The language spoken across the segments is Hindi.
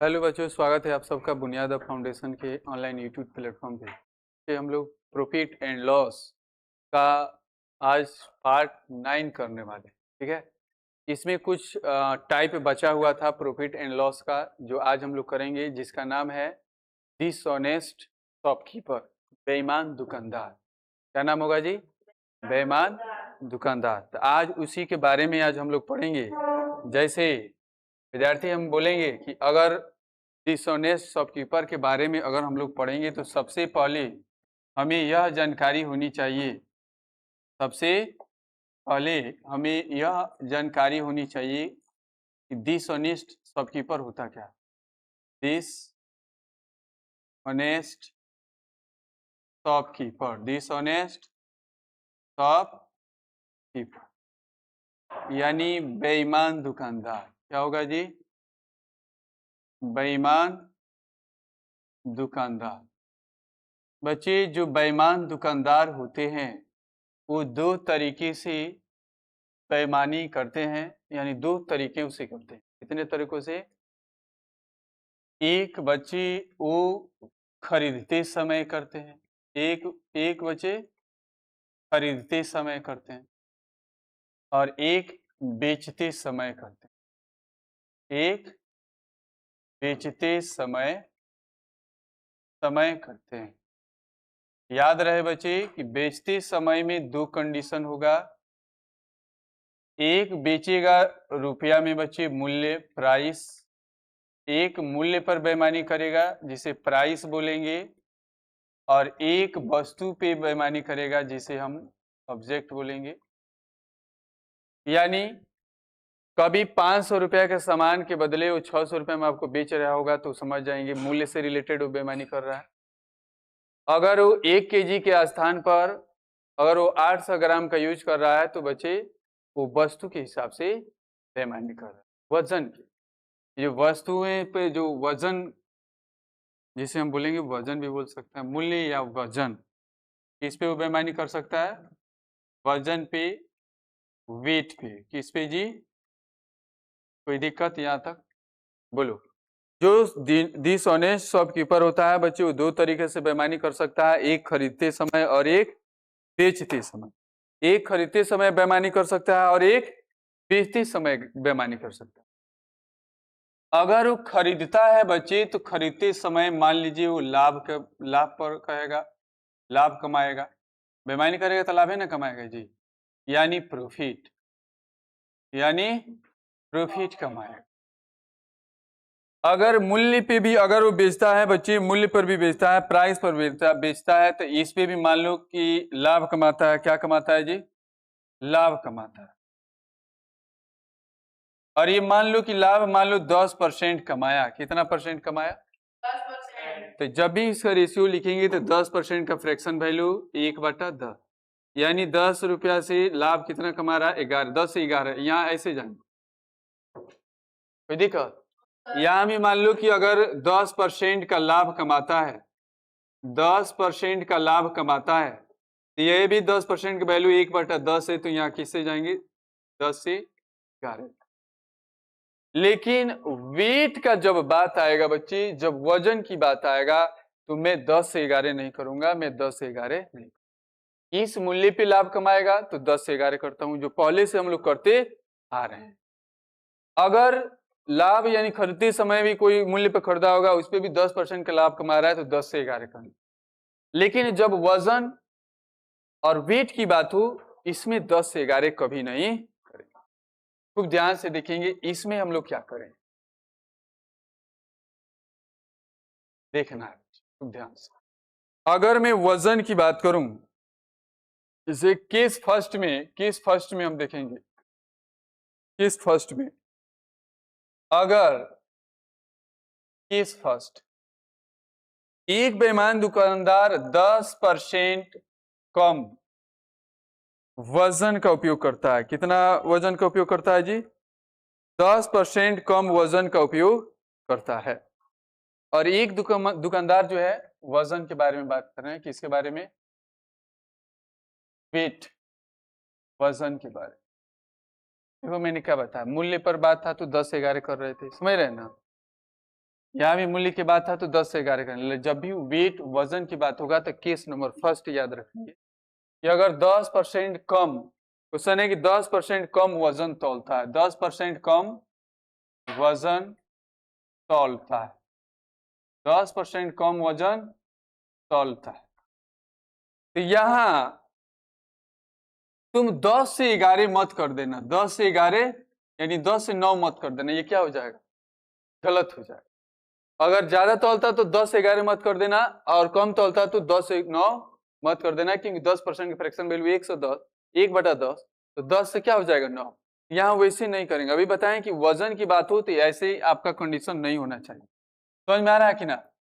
हेलो बच्चों, स्वागत है आप सबका बुनियाद फाउंडेशन के ऑनलाइन यूट्यूब प्लेटफॉर्म पे। हम लोग प्रॉफिट एंड लॉस का आज पार्ट 9 करने वाले हैं। ठीक है, इसमें कुछ टाइप बचा हुआ था प्रॉफिट एंड लॉस का, जो आज हम लोग करेंगे, जिसका नाम है डिसऑनेस्ट शॉपकीपर, बेईमान दुकानदार। क्या नाम होगा जी? बेईमान दुकानदार। तो आज उसी के बारे में आज हम लोग पढ़ेंगे। जैसे विद्यार्थी हम बोलेंगे कि अगर डिसऑनेस्ट शॉपकीपर के बारे में अगर हम लोग पढ़ेंगे तो सबसे पहले हमें यह जानकारी होनी चाहिए, सबसे पहले हमें यह जानकारी होनी चाहिए कि डिसऑनेस्ट शॉपकीपर होता क्या। डिसऑनेस्ट शॉपकीपर, डिसऑनेस्ट शॉपकीपर यानी बेईमान दुकानदार। क्या होगा जी? बेईमान दुकानदार। बच्चे, जो बेईमान दुकानदार होते हैं वो दो तरीके से बेईमानी करते हैं, यानी दो तरीके से करते हैं। कितने तरीकों से? एक बच्चे वो खरीदते समय करते हैं, एक एक बच्चे खरीदते समय करते हैं और एक बेचते समय करते हैं। एक बेचते समय करते हैं। याद रहे बच्चे कि बेचते समय में दो कंडीशन होगा। एक बेचेगा रुपया में बच्चे, मूल्य, प्राइस। एक मूल्य पर बेईमानी करेगा जिसे प्राइस बोलेंगे, और एक वस्तु पे बेईमानी करेगा जिसे हम ऑब्जेक्ट बोलेंगे। यानी कभी 500 रुपया के सामान के बदले वो 600 रुपये में आपको बेच रहा होगा तो समझ जाएंगे मूल्य से रिलेटेड वो बेईमानी कर रहा है। अगर वो 1 केजी के स्थान पर अगर वो 800 ग्राम का यूज कर रहा है तो बच्चे वो वस्तु के हिसाब से बेईमानी कर रहा है, वजन की। ये वस्तुएं पे जो वजन, जिसे हम बोलेंगे वजन भी बोल सकते हैं, मूल्य या वजन, किस पे वो बेईमानी कर सकता है? वजन पे, वेट पे। किस पे जी? कोई दिक्कत यहाँ तक? बोलो। जो डिसऑनेस्ट शॉपकीपर होता है बच्चे, वो दो तरीके से बेईमानी कर सकता है, एक खरीदते समय और एक बेचते समय। एक खरीदते समय बेईमानी कर सकता है और एक बेचते समय बेईमानी कर सकता है। अगर वो खरीदता है बच्चे तो खरीदते समय मान लीजिए वो लाभ पर कहेगा, लाभ कमाएगा। बेईमानी करेगा तो लाभ है ना कमाएगा जी, यानी प्रॉफिट, यानी प्रॉफिट कमाएगा। अगर मूल्य पे भी अगर वो बेचता है बच्चे, मूल्य पर भी बेचता है, प्राइस पर बेचता है तो इस पे भी मान लो कि लाभ कमाता है। क्या कमाता है जी? लाभ कमाता है। और ये मान लो कि लाभ मान लो 10% कमाया। कितना परसेंट कमाया? 10%। तो जब भी इसका रेशियो लिखेंगे तो 10% का फ्रैक्शन वैल्यू 1/10, यानी 10 रुपया से लाभ कितना कमा रहा है? 11। 10 से 11, यहाँ ऐसे जाएंगे, कोई दिक्कत? यहाँ भी मान लो कि अगर 10% का लाभ कमाता है, 10% का लाभ कमाता है, तो ये भी 10% की वैल्यू 1/10 है, तो यहाँ किससे जाएंगे? 10 से 11। लेकिन वेट का जब बात आएगा बच्चे, जब वजन की बात आएगा तो मैं 10 से 11 नहीं करूंगा, मैं 10 से 11 नहीं। इस मूल्य पे लाभ कमाएगा तो 10 से 11 करता हूं, जो पहले से हम लोग करते आ रहे हैं। अगर लाभ यानी खरीदते समय भी कोई मूल्य पर खरीदा होगा, उस पर भी 10% का लाभ कमा रहा है तो 10 से 11 करना। लेकिन जब वजन और वेट की बात हो, इसमें 10 से 11 कभी नहीं करेंगे। खूब ध्यान से देखेंगे इसमें हम लोग क्या करें, देखना है खूब ध्यान से। अगर मैं वजन की बात करूं, जैसे केस फर्स्ट में हम देखेंगे। केस फर्स्ट में अगर केस फर्स्ट एक बेईमान दुकानदार 10% कम वजन का उपयोग करता है। कितना वजन का उपयोग करता है जी? 10% कम वजन का उपयोग करता है। और एक दुकानदार जो है, वजन के बारे में बात कर रहे हैं, किसके बारे में? वेट, वजन के बारे में। देखो मैंने क्या बताया, मूल्य पर बात था तो 10 से 11 कर रहे थे, समझ रहे हैं ना? यहाँ भी मूल्य की बात था तो 10 से 11 करना। जब भी वेट वजन की बात होगा तो केस नंबर फर्स्ट याद रखेंगे कि अगर 10% कम, क्वेश्चन है कि 10% कम वजन तौलता है, 10% कम वजन तौलता है, 10% कम वजन तौलता है, तो यहां तुम 10 से 11 मत कर देना, 10 से 11 यानी 10 से 9 मत कर देना, ये क्या हो जाएगा, गलत हो जाएगा। अगर ज्यादा तौलता तो 10 से 11 मत कर देना, और कम तौलता तो 10 से 9 मत कर देना, क्योंकि 10% की फ्रैक्शन वैल्यू 110, 1/10, तो 10 से क्या हो जाएगा 9। यहाँ वैसे नहीं करेंगे, अभी बताएं कि वजन की बात हो तो ऐसे ही आपका कंडीशन नहीं होना चाहिए। समझ में आ रहा है कि ना,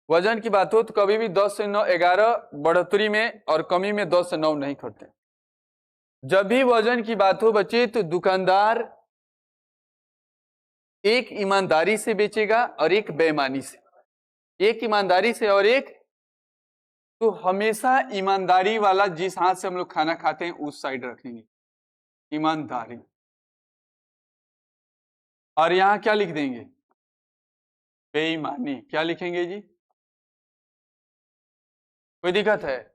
वजन की बात हो तो कभी भी 10 से 9 11 बढ़ोतरी में और कमी में 10 से 9 नहीं करते। जब भी वजन की बात हो बच्चे तो दुकानदार एक ईमानदारी से बेचेगा और एक बेईमानी से, एक ईमानदारी से और एक, तो हमेशा ईमानदारी वाला जिस हाथ से हम लोग खाना खाते हैं उस साइड रखेंगे, ईमानदारी। और यहां क्या लिख देंगे, बेईमानी। क्या लिखेंगे जी, कोई दिक्कत है?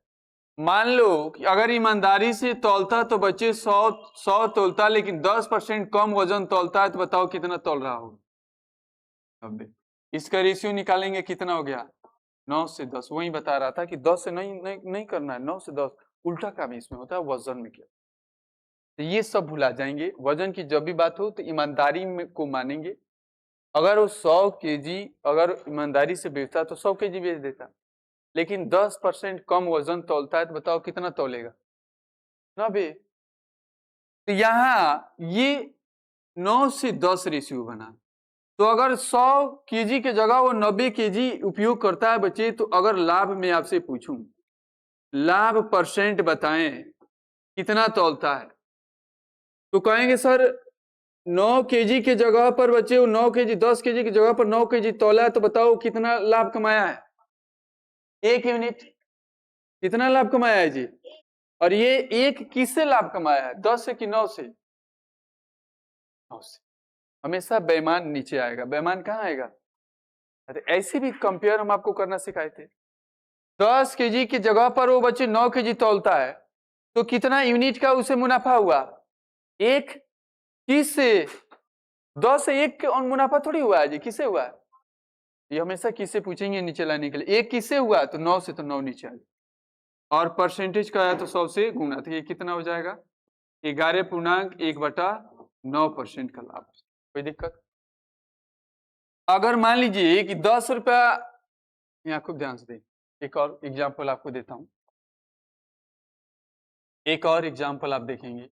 मान लो कि अगर ईमानदारी से तौलता तो बच्चे 100 तौलता, लेकिन 10% कम वजन तौलता है, तो बताओ कितना तौल रहा होगा, 90। इसका रेशियो निकालेंगे, कितना हो गया, 9 से 10। वही बता रहा था कि 10 से नहीं करना है, 9 से 10 उल्टा काम इसमें होता है, वजन में क्या। तो ये सब भुला जाएंगे, वजन की जब भी बात हो तो ईमानदारी में को मानेंगे। अगर वो 100 केजी अगर ईमानदारी से बेचता तो 100 केजी बेच देता, लेकिन 10% कम वजन तौलता है, तो बताओ कितना तौलेगा, 90। तो यहां ये 9 से 10 रेशियो बना, तो अगर 100 केजी के जगह वो 90 केजी उपयोग करता है बच्चे, तो अगर लाभ में आपसे पूछूं, लाभ परसेंट बताएं कितना तौलता है, तो कहेंगे सर 9 केजी के जगह पर बच्चे वो 9 केजी, 10 केजी की जगह पर 9 केजी तौला है, तो बताओ कितना लाभ कमाया है, 1 यूनिट। कितना लाभ कमाया है जी, और ये एक किससे लाभ कमाया है, 10 से कि 9 से, 9 से। हमेशा बेईमान नीचे आएगा, बेईमान कहाँ आएगा। अरे ऐसे भी कंपेयर हम आपको करना सिखाए थे, 10 केजी की जगह पर वो बच्चे 9 केजी तौलता है, तो कितना यूनिट का उसे मुनाफा हुआ, 1। किससे, 10 से 1 मुनाफा थोड़ी हुआ है जी, किससे हुआ है, ये हमेशा किससे पूछेंगे नीचे लाने के लिए, 1 किससे हुआ, तो 9 से, तो 9 नीचे आ गया। और परसेंटेज का है तो 100 से गुना, तो ये कितना हो जाएगा, 11.1/9% का लाभ। कोई दिक्कत? अगर मान लीजिए कि 10 रुपया, यहाँ खूब ध्यान से देखिए, एक और एग्जाम्पल आपको देता हूं, एक और एग्जाम्पल आप देखेंगे,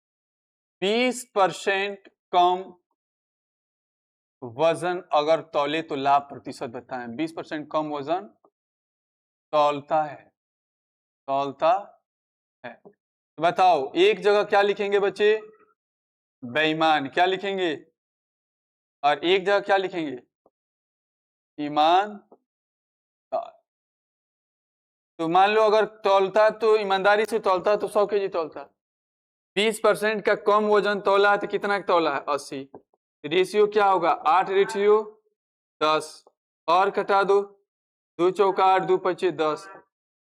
20% कम वजन अगर तौले तो लाभ प्रतिशत बताएं। 20% कम वजन तौलता है, तौलता है, तो बताओ एक जगह क्या लिखेंगे बच्चे, बेईमान। क्या लिखेंगे, और एक जगह क्या लिखेंगे, ईमान। तो मान लो अगर तौलता तो ईमानदारी से तौलता तो 100 केजी तौलता, 20% का कम वजन तौला है तो कितना तौला है, 80। रेशियो क्या होगा, 8/10, और कटा दो, 2 चौका 8, 2 पचे 10,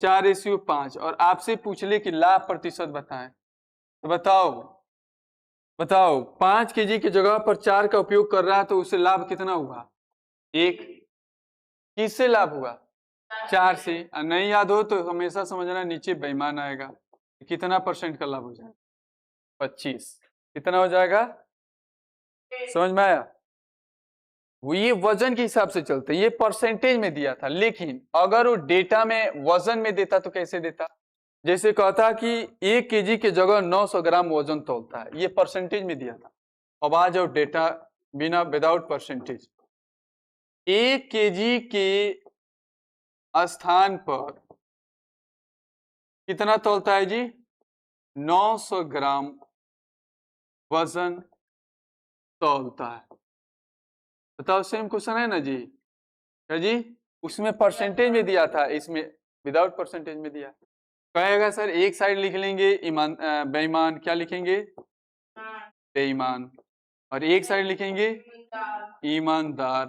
4/5। और आपसे पूछ ले कि लाभ प्रतिशत बताएं, तो बताओ 5 केजी की जगह पर 4 का उपयोग कर रहा है, तो उसे लाभ कितना हुआ, 1। किससे लाभ हुआ, 4 से। नहीं याद हो तो हमेशा समझना नीचे बेईमान आएगा, कितना परसेंट का लाभ हो जाएगा, 25। कितना हो जाएगा, समझ में आया। वो ये वजन के हिसाब से चलते, ये परसेंटेज में दिया था, लेकिन अगर वो डेटा में वजन में देता तो कैसे देता, जैसे कहता कि 1 केजी के जगह 900 ग्राम वजन तौलता है, ये परसेंटेज में दिया था। अब आ जाओ डेटा बिना, विदाउट परसेंटेज, 1 केजी के स्थान पर कितना तौलता है जी, 900 ग्राम वजन तौलता है। बताओ सेम क्वेश्चन है ना जी, क्या जी, उसमें परसेंटेज में दिया था, इसमें विदाउट परसेंटेज में दिया। कहेगा सर एक साइड लिख लेंगे ईमान, बेईमान। क्या लिखेंगे, बेईमान, और एक साइड लिखेंगे ईमानदार।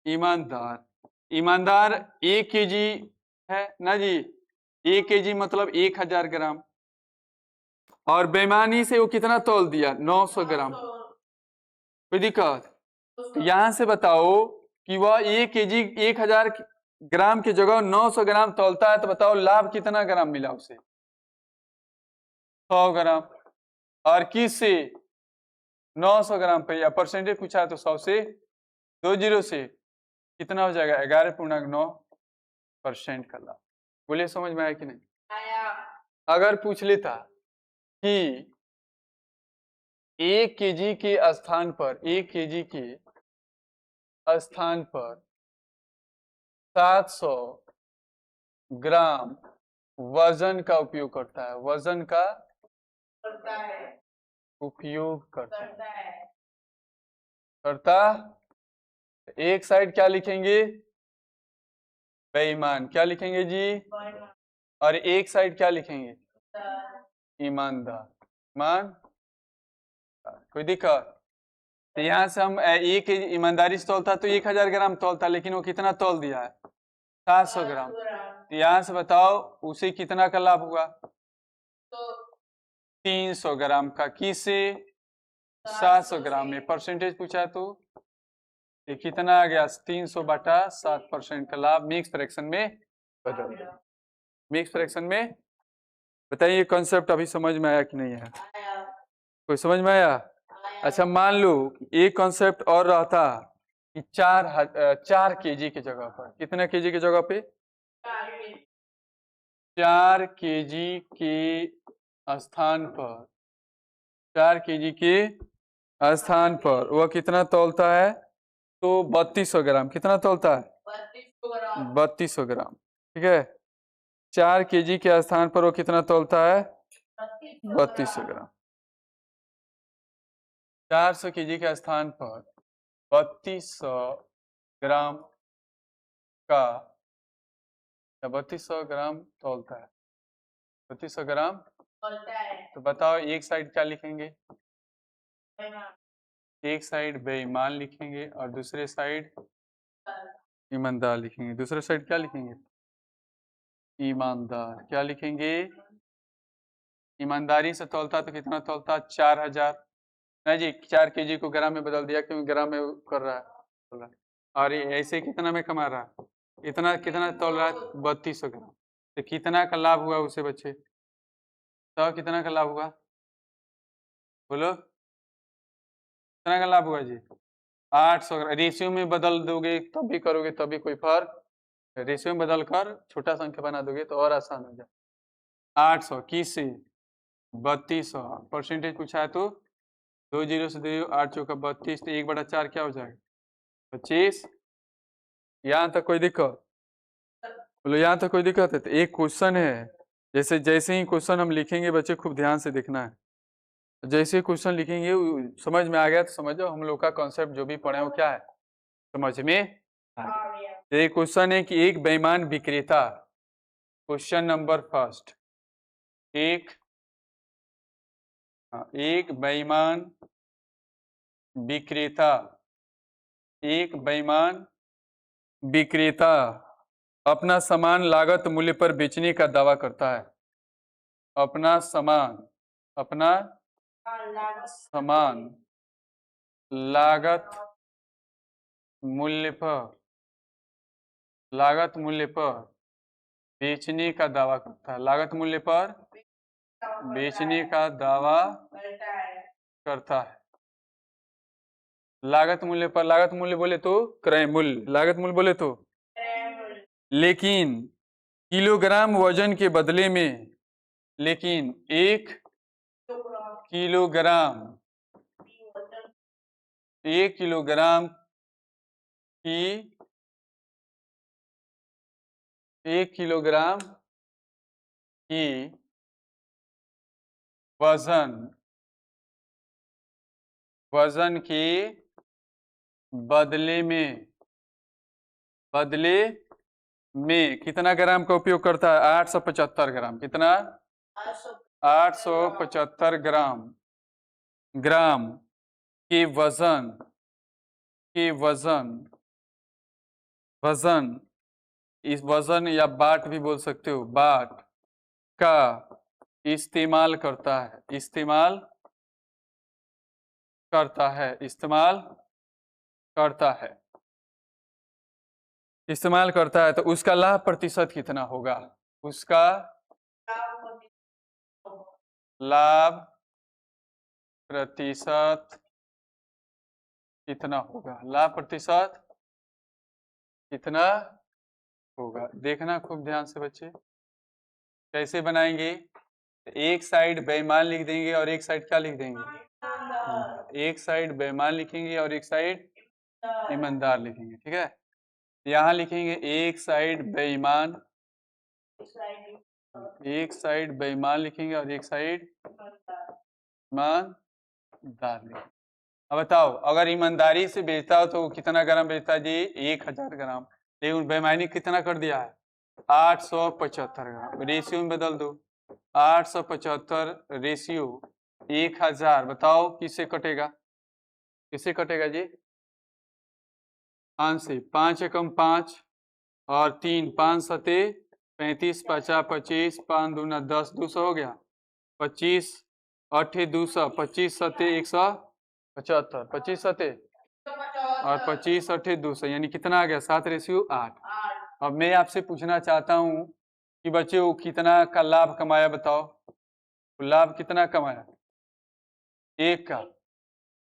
ईमानदार, ईमानदार 1 केजी है ना जी। 1 केजी मतलब 1000 ग्राम। और बेईमानी से वो कितना तौल दिया? 900 ग्राम। कोई दिक्कत? तो यहां से बताओ कि वह 1 केजी 1000 ग्राम की जगह 900 ग्राम तौलता है, तो बताओ लाभ कितना ग्राम मिला उसे? 100 ग्राम। और किस से? 900 ग्राम पे, या परसेंटेज पूछा है तो 100 से 2 जीरो से कितना हो जाएगा? 11.9% का लाभ। बोलिए समझ में आया कि नहीं? अगर पूछ लेता कि 1 केजी के स्थान पर 1 केजी के स्थान पर 700 ग्राम वजन का उपयोग करता है, वजन का उपयोग करता एक साइड क्या लिखेंगे? बेईमान। क्या लिखेंगे जी? और एक साइड क्या लिखेंगे? ईमानदार। ईमान। कोई दिक्कत? तो यहाँ से हम एक ईमानदारी से तौलता तो 1000 ग्राम तौलता, लेकिन वो कितना तौल दिया है? 700 ग्राम। तो यहाँ से बताओ उसे कितना का लाभ हुआ? 300 ग्राम का। किसे? 700 ग्राम में। परसेंटेज पूछा तो ये कितना आ गया? 300/7% का लाभ मिक्स फ्रैक्शन में बदल गया। मिक्स फ्रैक्शन में बताइए, कॉन्सेप्ट अभी समझ में आया कि नहीं आया? कोई समझ में आया? अच्छा, मान लो एक कॉन्सेप्ट और रहता कि 4 केजी की जगह पर, कितना केजी की जगह पे? 4 केजी के स्थान पर, 4 केजी के स्थान पर वह कितना तौलता है? तो 3200 ग्राम। कितना तौलता है? 3200 ग्राम। ठीक है। 4 केजी के स्थान पर वो कितना तौलता है? 3200 ग्राम। 400 केजी के स्थान पर 3200 ग्राम का 3200 ग्राम तौलता है। 3200 ग्राम तो बताओ एक साइड क्या लिखेंगे? एक साइड बेईमान लिखेंगे और दूसरे साइड ईमानदार लिखेंगे। दूसरे साइड क्या लिखेंगे? ईमानदार। क्या लिखेंगे? ईमानदारी से तौलता तो कितना तौलता? 4000। नहीं जी, 4 केजी को ग्राम में बदल दिया क्योंकि ग्राम में कर रहा है। और ये ऐसे कितना में कमा रहा है? इतना कितना तौल रहा है? 3200 ग्राम। तो कितना का लाभ हुआ उसे बच्चे? तो कितना का लाभ हुआ? बोलो कितना का लाभ हुआ जी? 800 ग्राम। रेशियो में बदल दोगे तब भी करोगे तब भी कोई फर्क, रेशियो में बदल कर छोटा संख्या बना दोगे तो और आसान हो जाए। 800 किस से? 3200। परसेंटेज पूछा है तो 2 जीरो से 2, 8 चौका 32, तो 1/4 क्या हो जाएगा? 25। यहाँ तक कोई दिक्कत? बोलो यहाँ तक कोई दिक्कत है? तो एक क्वेश्चन है, जैसे जैसे ही क्वेश्चन हम लिखेंगे बच्चे खूब ध्यान से देखना है। जैसे क्वेश्चन लिखेंगे समझ में आ गया तो समझो हम लोग का कॉन्सेप्ट जो भी पढ़े वो क्या है, समझ में आ गया। एक क्वेश्चन है कि एक बेईमान विक्रेता, क्वेश्चन नंबर फर्स्ट, एक बेईमान विक्रेता, एक बेईमान विक्रेता अपना सामान लागत मूल्य पर बेचने का दावा करता है। अपना सामान लागत मूल्य पर बेचने का दावा करता है। लागत मूल्य पर बेचने का दावा करता है। लागत मूल्य बोले तो क्रय मूल्य, लागत मूल्य बोले तो, लेकिन किलोग्राम वजन के बदले में, लेकिन 1 किलोग्राम 1 किलोग्राम की 1 किलोग्राम की वजन के बदले में कितना ग्राम का उपयोग करता है? 875 ग्राम। कितना? 875 ग्राम के वजन वजन, इस वजन या बाट भी बोल सकते हो, बाट का इस्तेमाल करता है, इस्तेमाल करता है, इस्तेमाल करता है, इस्तेमाल करता है, तो उसका लाभ प्रतिशत कितना होगा? उसका लाभ प्रतिशत कितना होगा? लाभ प्रतिशत कितना होगा? देखना खूब ध्यान से बच्चे। कैसे बनाएंगे? एक साइड बेईमान लिख देंगे और एक साइड क्या लिख देंगे? एक साइड बेईमान लिखेंगे और एक साइड ईमानदार लिखेंगे, ठीक है। यहाँ लिखेंगे एक साइड बेईमान, एक साइड बेईमान लिखेंगे और एक साइड ईमानदार लिखेंगे। अब बताओ, अगर ईमानदारी से बेचता हो तो कितना ग्राम बेचता है जी? 1000 ग्राम। लेकिन बेईमानी कितना कर दिया है? 875 ग्राम। रेशियो में बदल दो, 875 रेशियो 1000। बताओ किससे कटेगा? किससे कटेगा जी? 5 से। 5 एकम 5 और 3, 5 सते 35, 50, 25, 5 दूना 10, 200 हो गया। 25 8 200, 25 सते 175, 25 सते और 25 8 200, यानी कितना आ गया? 7 रेशियो 8। अब मैं आपसे पूछना चाहता हूँ कि बच्चे वो कितना का लाभ कमाया? बताओ, लाभ कितना कमाया? 1 का।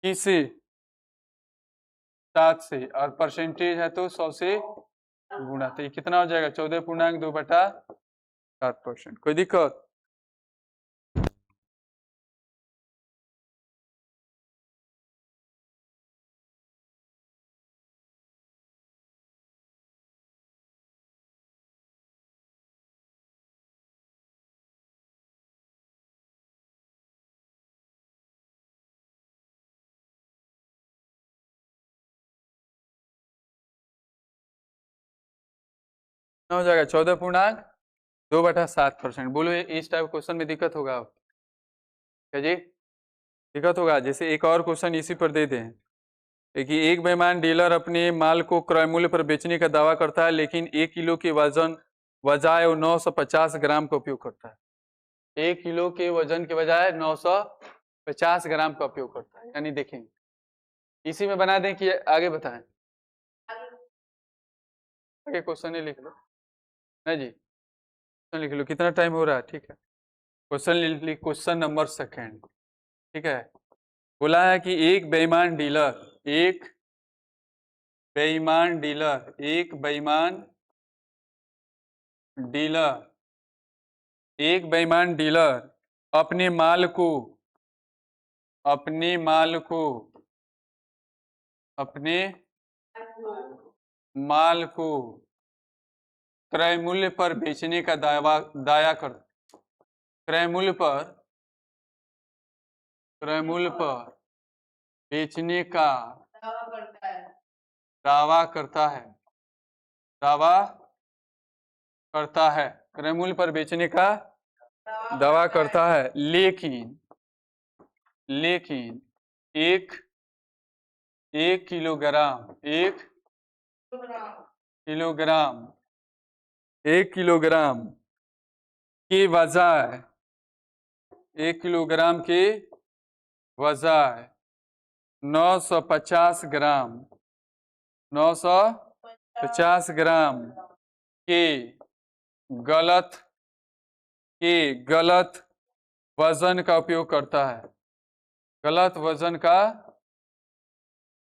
किससे? 7 से। और परसेंटेज है तो 100 से गुणा, तो ये कितना हो जाएगा? 14.2/7%। कोई दिक्कत? हो जाएगा 14.2/7%। बोलो इस टाइप क्वेश्चन में दिक्कत होगा क्या जी? दिक्कत होगा? जैसे एक और क्वेश्चन इसी पर दे दें कि एक बेईमान डीलर अपने माल को क्रय मूल्य पर बेचने का दावा करता है, लेकिन 1 किलो के वजन बजाय वो 950 ग्राम का उपयोग करता है। 1 किलो के वजन के बजाय 950 ग्राम का उपयोग करता है। यानी देखेंगे इसी में बना दें कि आगे बताएं? आगे क्वेश्चन ही लिख लो। नहीं जी, क्वेश्चन लिख लो। कितना टाइम हो रहा है? ठीक है, क्वेश्चन नंबर सेकेंड, ठीक है। बोला है कि एक बेईमान डीलर, एक बेईमान डीलर, एक बेईमान डीलर, एक बेईमान डीलर अपने माल को, अपने माल को, अपने माल को क्रय मूल्य पर बेचने का दाया कर, क्रय मूल्य पर, क्रय मूल्य पर बेचने का दावा करता है, दावा करता है, क्रय मूल्य पर बेचने का दावा करता है, लेकिन एक किलोग्राम, एक किलोग्राम के बजाय, 1 किलोग्राम के बजाय 950 ग्राम, 950 ग्राम के गलत वजन का उपयोग करता है, गलत वजन का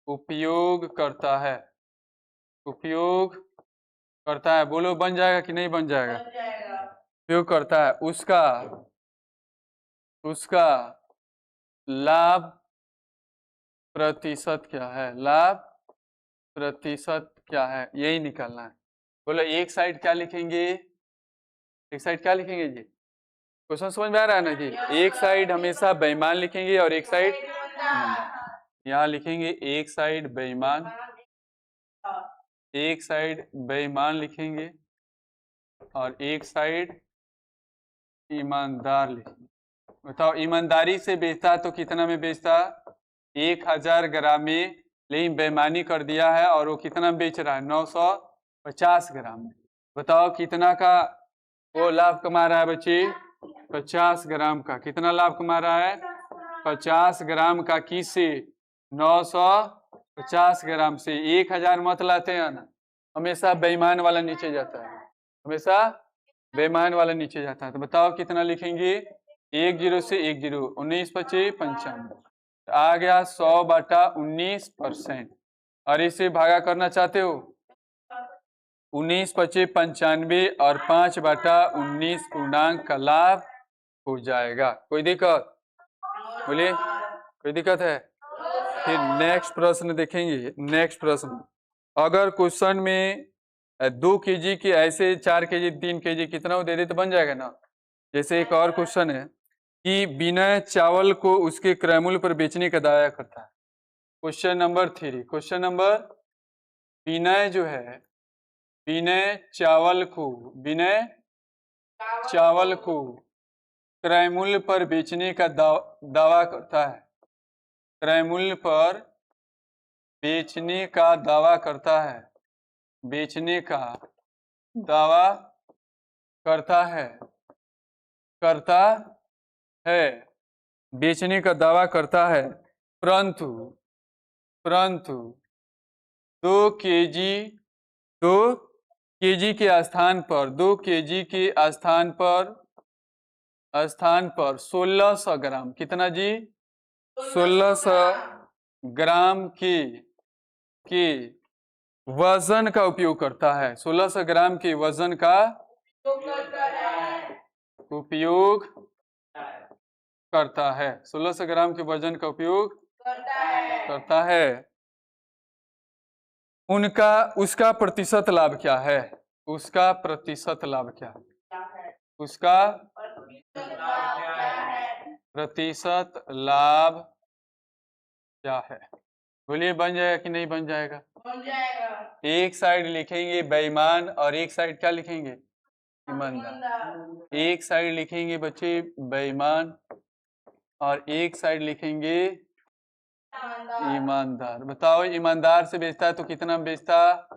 उपयोग करता है, उपयोग करता है। बोलो बन जाएगा कि नहीं बन जाएगा? उपयोग करता है। उसका लाभ प्रतिशत क्या है? लाभ प्रतिशत क्या है? यही निकालना है। बोलो एक साइड क्या लिखेंगे? एक साइड क्या लिखेंगे जी? क्वेश्चन समझ में आ रहा है ना जी? एक साइड हमेशा बेईमान लिखेंगे और एक साइड, यहाँ लिखेंगे एक साइड बेईमान, एक साइड बेईमान लिखेंगे और एक साइड ईमानदार लिखेंगे। बताओ, ईमानदारी से बेचता तो कितना में बेचता? 1000 ग्राम में, लेकिन बेईमानी कर दिया है और वो कितना में बेच रहा है? 50 ग्राम में। बताओ कितना का वो लाभ कमा रहा है बच्चे? 50 ग्राम का। कितना लाभ कमा रहा है? 50 ग्राम का। किससे? 950 ग्राम से। 1000 मत लाते हैं ना, हमेशा बेईमान वाला नीचे जाता है, हमेशा बेईमान वाला नीचे जाता है। तो बताओ कितना लिखेंगे? 10 से 10, 19 25 95, आ गया 100/19%। और इसे भागा करना चाहते हो? 19 25 95 और 5/19 पूर्णांक का लाभ हो जाएगा। कोई दिक्कत? बोलिए, कोई दिक्कत है? फिर नेक्स्ट प्रश्न देखेंगे। नेक्स्ट प्रश्न, अगर क्वेश्चन में 2 kg के ऐसे 4 kg 3 kg कितना दे दे तो बन जाएगा ना। जैसे एक और क्वेश्चन है कि विनय चावल को उसके क्रय मूल्य पर बेचने का दावा करता है। क्वेश्चन नंबर 3, क्वेश्चन नंबर, विनय जो है, विनय चावल को क्रय मूल्य पर बेचने का दावा करता है। क्रय मूल्य पर बेचने का दावा करता है। बेचने का दावा करता है। बेचने का दावा करता है, परंतु 2 kg के स्थान पर 2 kg के स्थान पर 1600 ग्राम, कितना जी? 1600 ग्राम के वजन का उपयोग करता है। 1600 ग्राम के वजन का उपयोग करता है। 1600 ग्राम के वजन का उपयोग करता है। उसका प्रतिशत लाभ क्या है? उसका प्रतिशत लाभ क्या है? उसका प्रतिशत लाभ क्या है? बोलिए, बन जाएगा कि नहीं बन जाएगा? बन जाएगा। एक साइड लिखेंगे बेईमान और एक साइड क्या लिखेंगे? ईमानदार। एक साइड लिखेंगे बच्चे बेईमान और एक साइड लिखेंगे ईमानदार। बताओ, ईमानदार से बेचता है तो कितना बेचता?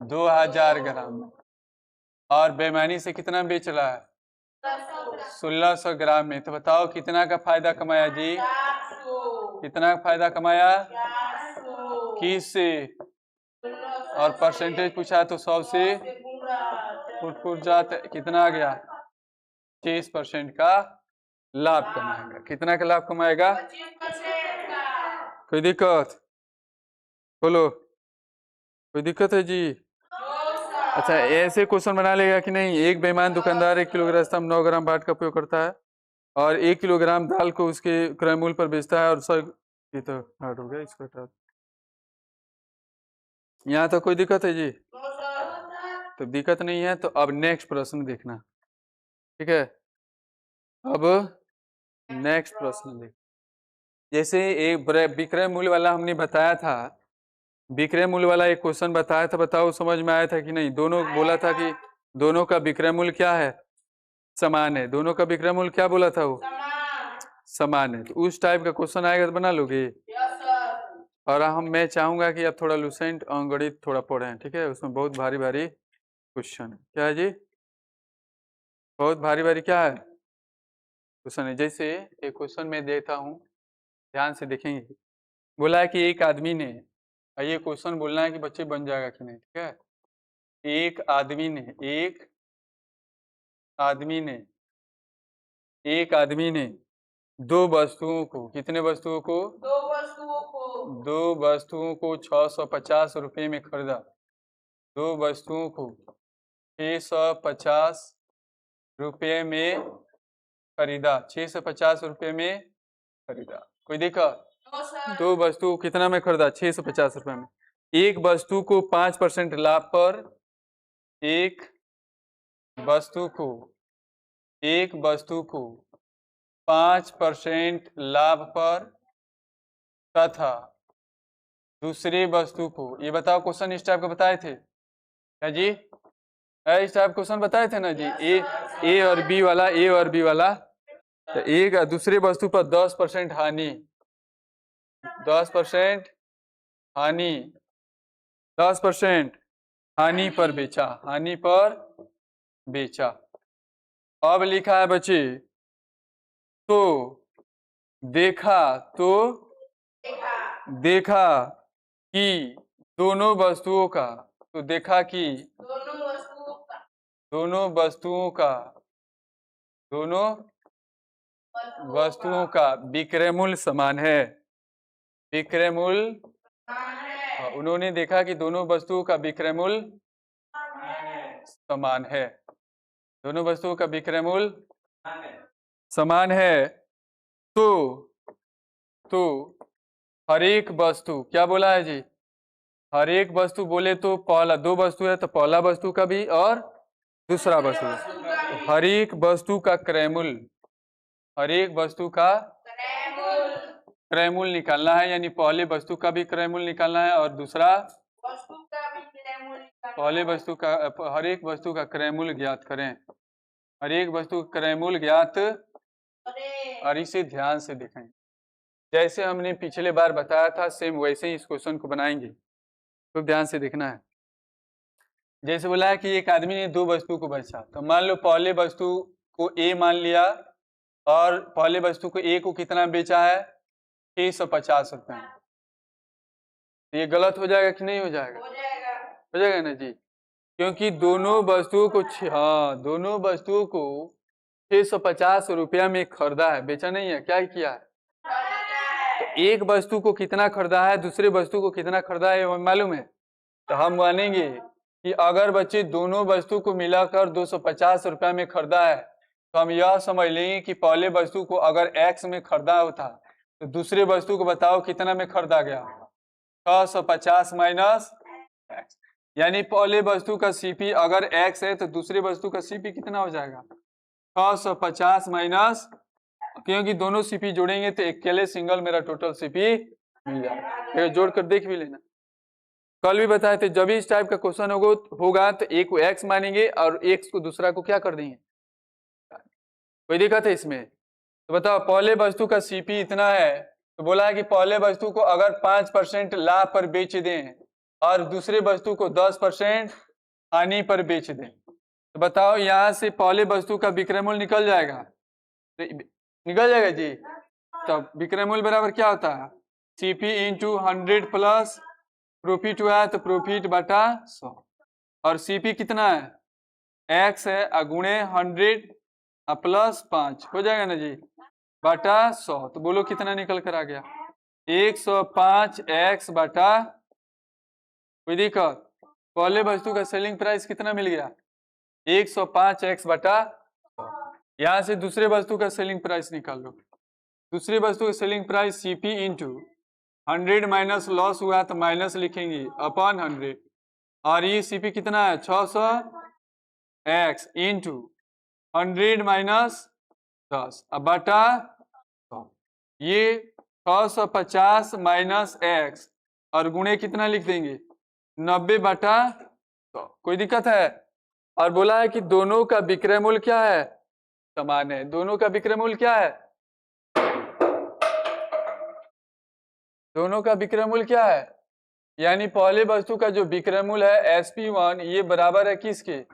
2000 ग्राम। और बेईमानी से कितना बेच रहा है? 1600 ग्राम में। तो बताओ कितना का फायदा कमाया जी? कितना का फायदा कमाया? किससे? और परसेंटेज पूछा तो 100 से फुट जाते। कितना आ गया? 25% का लाभ कमाएगा। कितना का लाभ कमाएगा? 25% का। कोई दिक्कत? बोलो, कोई दिक्कत है जी? अच्छा, ऐसे क्वेश्चन बना लेगा कि नहीं? एक बेईमान दुकानदार 1 किलोग्राम स्तंभ 9 ग्राम बाट का उपयोग करता है और 1 किलोग्राम दाल को उसके क्रय मूल्य पर बेचता है। और सर, ये तो हार्ड हो गया, इसको हटा। यहाँ तो कोई दिक्कत है जी? तो दिक्कत नहीं है। तो अब नेक्स्ट प्रश्न देखना, ठीक है? अब नेक्स्ट प्रश्न देख, जैसे एक विक्रय मूल्य वाला हमने बताया था, विक्रय मूल्य वाला एक क्वेश्चन बताया था। बताओ समझ में आया था कि नहीं? दोनों बोला था कि दोनों का विक्रय मूल्य क्या है? समान है। दोनों का विक्रय मूल्य क्या बोला था? वो समान है। तो उस टाइप का क्वेश्चन आएगा तो बना लोगे? और मैं चाहूंगा कि आप थोड़ा लुसेंट अंगणित थोड़ा पढ़ें, ठीक है? उसमें बहुत भारी भारी क्वेश्चन है। क्या है जी? बहुत भारी भारी क्या है क्वेश्चन है। जैसे एक क्वेश्चन में देता हूँ, ध्यान से देखेंगे। बोला है कि एक आदमी ने, ये क्वेश्चन बोलना है कि बच्चे बन जाएगा कि नहीं, ठीक है? एक आदमी ने 2 वस्तुओं को, कितने वस्तुओं को? 2 वस्तुओं को 650 रुपये में खरीदा। 2 वस्तुओं को 650 रुपये में खरीदा। 650 रुपये में खरीदा। कोई दिक्कत? 2 वस्तु कितना में खरीदा? 650 रुपये में। एक वस्तु को 5% लाभ पर, एक वस्तु को 5% लाभ पर तथा दूसरी वस्तु को, ये बताओ क्वेश्चन इस टाइप का बताए थे क्या जी? इस टाइप क्वेश्चन बताए थे ना जी? ए और बी वाला। तो एक दूसरी वस्तु पर 10% हानि, 10% हानि पर बेचा, हानि पर बेचा। अब लिखा है बच्चे तो देखा, तो देखा कि दोनों वस्तुओं का, तो देखा कि दोनों वस्तुओं का विक्रय मूल्य समान है। विक्रय मूल्य, उन्होंने देखा कि दोनों वस्तुओं का विक्रय मूल्य समान है। दोनों वस्तुओं का विक्रय मूल्य समान है। तो हर एक वस्तु, क्या बोला है जी? हर एक वस्तु बोले तो पहला, दो वस्तु है तो पहला वस्तु का भी और दूसरा वस्तु, तो हर एक वस्तु का क्रय मूल्य, हर एक वस्तु का क्रय मूल्य निकालना है, यानी पहले वस्तु का भी क्रय मूल्य निकालना है और दूसरा पहले वस्तु का, हर एक वस्तु का क्रय मूल्य ज्ञात करें। हर एक वस्तु का क्रय मूल्य ज्ञात, और इसे ध्यान से देखें। जैसे हमने पिछले बार बताया था सेम वैसे ही इस क्वेश्चन को बनाएंगे, तो ध्यान से देखना है। जैसे बोला है कि एक आदमी ने दो वस्तु को बेचा, तो मान लो पहले वस्तु को ए मान लिया और पहले वस्तु को ए को कितना बेचा है? 650 रुपये। ये गलत हो जाएगा कि नहीं हो जाएगा? हो जाएगा ना जी, क्योंकि दोनों वस्तुओं को दोनों वस्तुओं को 650 रुपया में खरीदा है, बेचा नहीं है। क्या किया है? तो एक वस्तु को कितना खरीदा है, दूसरे वस्तु को कितना खरीदा है मालूम है? तो हम मानेंगे कि अगर बच्चे दोनों वस्तु को मिलाकर 250 रुपया में खरीदा है, तो हम यह समझ लेंगे कि पहले वस्तु को अगर x में खरीदा होता तो दूसरे वस्तु को बताओ कितना में खरीदा गया? 650 माइनस x, यानी पहले वस्तु का सीपी अगर x है तो दूसरे वस्तु का सीपी कितना हो जाएगा? 650 माइनस, क्योंकि दोनों सीपी जोड़ेंगे तो अकेले सिंगल मेरा टोटल सीपी मिल जाएगा। जोड़कर देख भी लेना। कल भी बताए थे जब भी इस टाइप का क्वेश्चन होगा तो एक को x मानेंगे और x को दूसरा को क्या कर देंगे। कोई दिक्कत है इसमें? तो बताओ पहले वस्तु का सीपी इतना है, तो बोला है कि पहले वस्तु को अगर 5% लाभ पर बेच दें और दूसरे वस्तु को 10% हानि पर बेच दें, तो बताओ यहां से पहले वस्तु का विक्रय मूल्य निकल जाएगा? तो निकल जाएगा जी। तो विक्रय मूल्य बराबर क्या होता है? सीपी इंटू 100 प्लस प्रॉफिट हुआ है तो प्रॉफिट बटा 100, और सीपी कितना है? x है, अगुणे 100 प्लस 5 हो जाएगा ना जी, बटा 100। तो बोलो कितना निकल कर आ गया? 105x बटा, कोई दिक्कत? पहले वस्तु का सेलिंग प्राइस कितना मिल गया? 105x बटा 100। यहां से दूसरे वस्तु का सेलिंग प्राइस निकाल लो। दूसरी वस्तु का selling price CP into 100 minus loss हुआ तो माइनस लिखेंगे अपॉन 100, और ये सीपी कितना है? 600x इंटू 100 माइनस 10 अब बटा 100। ये 650 माइनस x और गुणे कितना लिख देंगे? 90 बटा 100। कोई दिक्कत है? और बोला है कि दोनों का विक्रय मूल्य क्या है? समान है। दोनों का विक्रय मूल्य क्या है? दोनों का विक्रय मूल्य क्या है? यानी पहले वस्तु का जो विक्रय मूल्य है SP1, ये बराबर है किसके?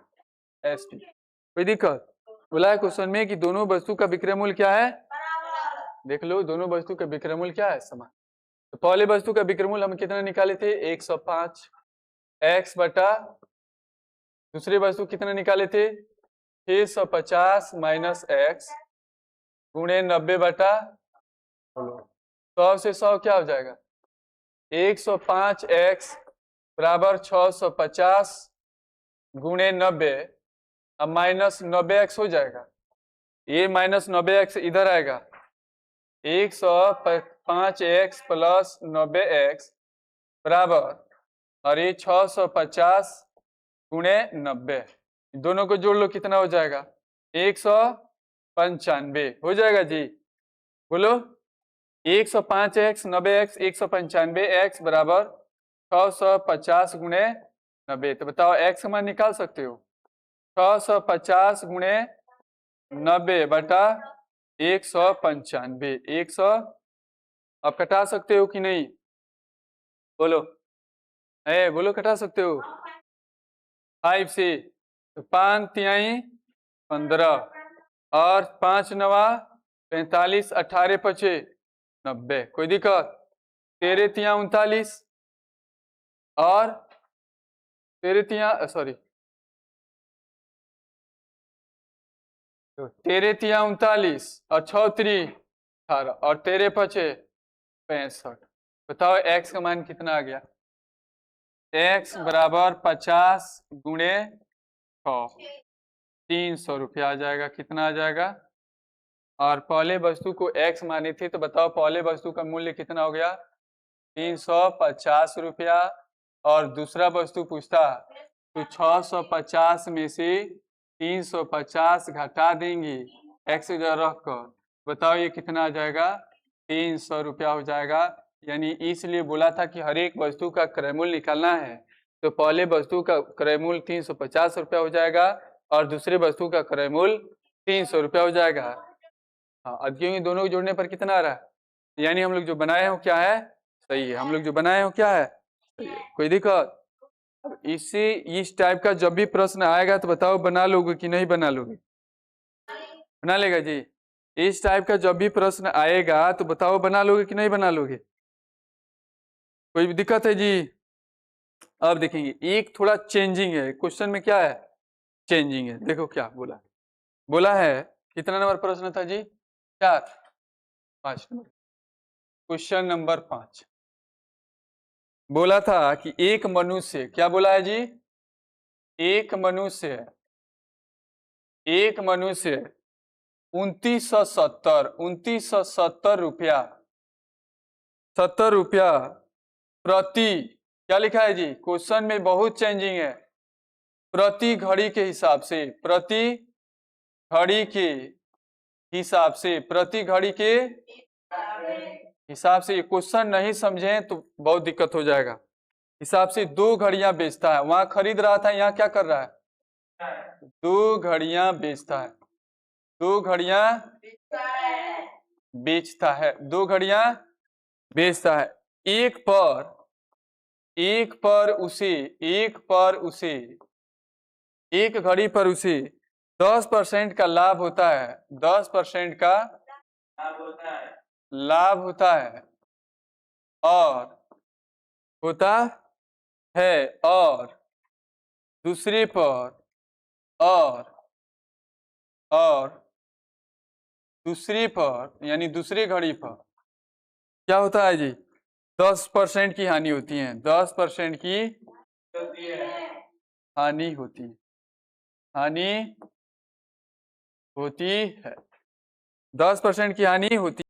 SP। कोई दिक्कत? बोला है क्वेश्चन में कि दोनों वस्तु का विक्रय मूल्य क्या है? देख लो, दोनों वस्तु का विक्रय मूल्य क्या है? समान। तो पहले वस्तु का विक्रय मूल्य हम कितना निकाले थे? 105 x बटा, दूसरी वस्तु कितना निकाले थे? 650 माइनस x गुणे 90 बटा, 100 से 100 क्या हो जाएगा? 105x बराबर 650 गुणे 90, अब माइनस 90x हो जाएगा। ये माइनस 90x इधर आएगा, 105x प्लस 90x बराबर, और ये 650 गुणे 90, दोनों को जोड़ लो कितना हो जाएगा? 195 हो जाएगा जी। बोलो 105x 90x 195x बराबर 650 गुणे 90। तो बताओ x का मान निकाल सकते हो? 650 गुणे 90 बटा 195, 100 अब कटा सकते हो कि नहीं? बोलो, बोलो कटा सकते हो? 5 से, तो 5 तिहाई 15 और 5 नवा 45, 18 पचे 90। कोई दिक्कत? 13 तिया 39 और 13 तिया सॉरी 13 तिया 39 और 6 3 18 और 13 पचे 65। बताओ x का मान कितना आ गया? x बराबर 50 गुणे 6, 300 रुपया आ जाएगा। कितना आ जाएगा? और पहले वस्तु को x मानी थी, तो बताओ पहले वस्तु का मूल्य कितना हो गया? 350 रुपया। और दूसरा वस्तु पूछता तो 650 में से 350 घटा देंगे x रख कर। बताओ ये कितना आ जाएगा? 300 रुपया हो जाएगा। यानी इसलिए बोला था कि हर एक वस्तु का क्रय मूल्य निकालना है, तो पहले वस्तु का क्रय मूल्य 350 रुपया हो जाएगा और दूसरे वस्तु का क्रय मूल्य 300 रुपया हो जाएगा। हाँ, अब क्योंकि दोनों को जोड़ने पर कितना आ रहा है? यानी हम लोग जो बनाए हो क्या है? सही है। हम लोग जो बनाए हो क्या है? सही है। कोई दिक्कत? इससे इस टाइप का जब भी प्रश्न आएगा तो बताओ बना लोगे कि नहीं बना लोगे? बना लेगा जी। इस टाइप का जब भी प्रश्न आएगा तो बताओ बना लोगे कि नहीं बना लोगे? कोई दिक्कत है जी? अब देखेंगे एक थोड़ा चेंजिंग है क्वेश्चन में। क्या है? चेंजिंग है। देखो क्या बोला। बोला है कितना नंबर प्रश्न था जी? 4 5 नंबर। क्वेश्चन नंबर 5 बोला था कि एक मनुष्य, क्या बोला है जी? एक मनुष्य 2970 रुपया 70 रुपया प्रति, क्या लिखा है जी? क्वेश्चन में बहुत चेंजिंग है। प्रति घड़ी के हिसाब से, प्रति घड़ी के हिसाब से, प्रति घड़ी के हिसाब से। ये क्वेश्चन नहीं समझे तो बहुत दिक्कत हो जाएगा। हिसाब से 2 घड़ियां बेचता है। वहां खरीद रहा था, यहाँ क्या कर रहा है? 2 घड़ियां बेचता है। 2 घड़ियां बेचता है। 2 घड़ियां बेचता है। एक घड़ी पर उसे 10% का लाभ होता है। 10% का लाभ होता है और दूसरे पर दूसरे पर यानी दूसरी घड़ी पर क्या होता है जी? 10% की हानि होती है। 10% की हानि होती है। हानि होती है। 10% की हानि होती